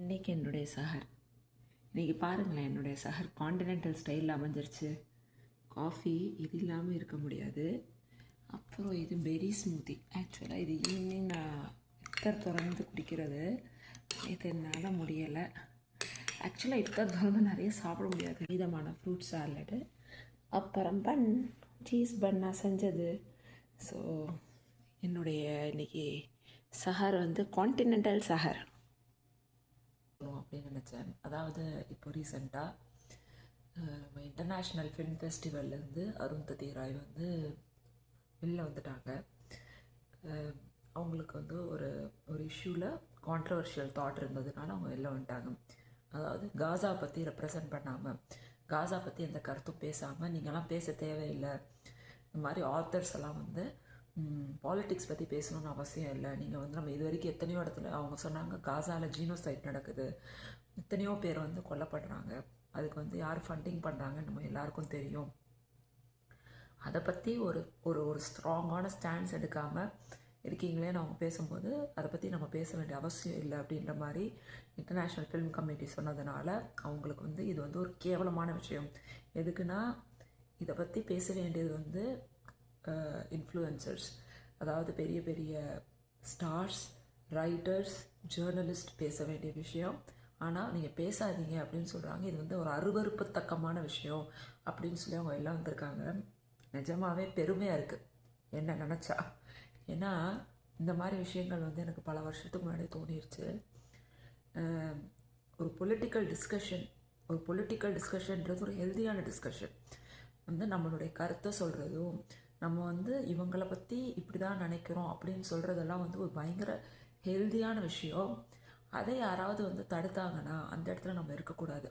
இன்றைக்கி என்னுடைய சஹர். இன்றைக்கி பாருங்களேன், என்னுடைய சஹர் காண்டினென்டல் ஸ்டைலில் அமைஞ்சிருச்சு. காஃபி இது இல்லாமல் இருக்க முடியாது. அப்புறம் இது பெரி ஸ்மூத்தி. ஆக்சுவலாக இது ஈவினிங் நான் இஃப்தார் திறந்து குடிக்கிறது. இது என்னால் முடியலை. ஆக்சுவலாக இஃப்தார் திறந்து நிறைய சாப்பிட முடியாது. விதமான ஃப்ரூட் சாலடு, அப்புறம் பன், சீஸ் பன் நான் செஞ்சது. ஸோ என்னுடைய இன்றைக்கி சஹர் காண்டினென்டல் சஹர் அப்படின்னு நினச்சேன். அதாவது இப்போ ரீசெண்டாக இன்டர்நேஷ்னல் ஃபிலிம் ஃபெஸ்டிவல்லேருந்து அருந்ததி ராய் வெளில வந்துட்டாங்க. அவங்களுக்கு ஒரு இஷ்யூவில் கான்ட்ரவர்ஷியல் தாட் இருந்ததுனால அவங்க வெளில வந்துட்டாங்க. அதாவது காசா பற்றி ரெப்ரசன்ட் பண்ணாமல், காசா பற்றி எந்த கருத்தும் பேசாமல், நீங்கள்லாம் பேச தேவையில்லை, இந்த மாதிரி ஆத்தர்ஸ் எல்லாம் பாலிட்டிக்ஸ் பற்றி பேசணும்னு அவசியம் இல்லை. நீங்கள் நம்ம இது வரைக்கும் எத்தனையோ இடத்துல அவங்க சொன்னாங்க, காசாவில் ஜீனோசைட் நடக்குது, எத்தனையோ பேர் கொல்லப்படுறாங்க, அதுக்கு யார் ஃபண்டிங் பண்ணுறாங்கன்னு நம்ம எல்லாருக்கும் தெரியும். அதை பற்றி ஒரு ஒரு ஒரு ஸ்ட்ராங்கான ஸ்டாண்ட்ஸ் எடுக்காமல் இருக்கீங்களேன்னு அவங்க பேசும்போது அதை பற்றி நம்ம பேச வேண்டிய அவசியம் இல்லை அப்படின்ற மாதிரி இன்டர்நேஷ்னல் ஃபிலிம் கமிட்டி சொன்னதுனால அவங்களுக்கு இது ஒரு கேவலமான விஷயம். எதுக்குன்னா, இதை பற்றி பேச வேண்டியது இன்ஃப்ளூயன்சர்ஸ், அதாவது பெரிய பெரிய ஸ்டார்ஸ், ரைட்டர்ஸ், ஜேர்னலிஸ்ட் பேச வேண்டிய விஷயம். ஆனால் நீங்கள் பேசாதீங்க அப்படின்னு சொல்கிறாங்க. இது ஒரு அருவருப்புத்தக்கமான விஷயம் அப்படின்னு சொல்லி அவங்க எல்லாம் வந்திருக்காங்க. நிஜமாகவே பெருமையாக இருக்குது என்ன நினச்சா. ஏன்னா இந்த மாதிரி விஷயங்கள் எனக்கு பல வருஷத்துக்கு முன்னாடி தோணிருச்சு. ஒரு பொலிட்டிக்கல் டிஸ்கஷன்ன்றது ஒரு ஹெல்தியான டிஸ்கஷன். நம்மளுடைய கருத்தை சொல்கிறதும், நம்ம இவங்களை பற்றி இப்படி தான் நினைக்கிறோம் அப்படின்னு சொல்கிறதெல்லாம் ஒரு பயங்கர ஹெல்தியான விஷயம். அதை யாராவது தடுத்தாங்கன்னா அந்த இடத்துல நம்ம இருக்கக்கூடாது.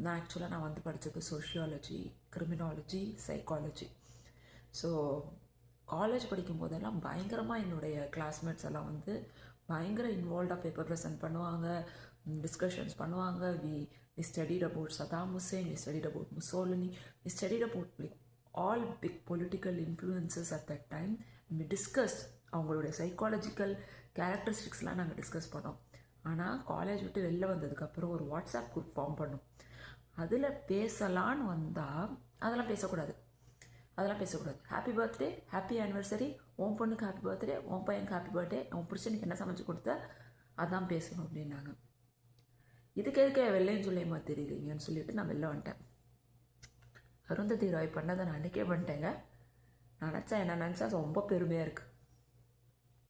நான் ஆக்சுவலாக நான் படித்தது sociology, criminology, psychology. So college படிக்கும் போதெல்லாம் பயங்கரமாக என்னுடைய கிளாஸ்மேட்ஸ் எல்லாம் பயங்கர இன்வால்வ்டாக பேப்பர் ப்ரெசென்ட் பண்ணுவாங்க, டிஸ்கஷன்ஸ் பண்ணுவாங்க. we studied about Saddam Hussein, we studied about Mussolini, we studied about all big political influences at that time. we discussed அவங்களுடைய சைக்காலஜிக்கல் கேரக்டரிஸ்டிக்ஸ்லாம் நாங்கள் டிஸ்கஸ் பண்ணோம். ஆனால் காலேஜ் விட்டு வெளில வந்ததுக்கப்புறம் ஒரு வாட்ஸ்அப் குரூப் ஃபார்ம் பண்ணோம். அதில் பேசலான்னு வந்தால் அதெல்லாம் பேசக்கூடாது. ஹாப்பி பர்த்டே, ஹாப்பி ஆனிவர்சரி, உன் பொண்ணுக்கு ஹாப்பி பர்த்டே, உன் பையனுக்கு ஹாப்பி பர்த்டே, உன் புருஷனுக்கு என்ன சமைச்சு கொடுத்த அதான் பேசணும் அப்படின்னாங்க. இதுக்கு எதுக்கு வெள்ளையும் சொல்லியமா தெரியுதுங்கன்னு சொல்லிட்டு நான் வெளில வந்துட்டேன். அருந்ததி ராய் பண்ணதை நான் அன்றைக்கே பண்ணிட்டேங்க. என்ன நினச்சா ரொம்ப பெருமையாக இருக்குது.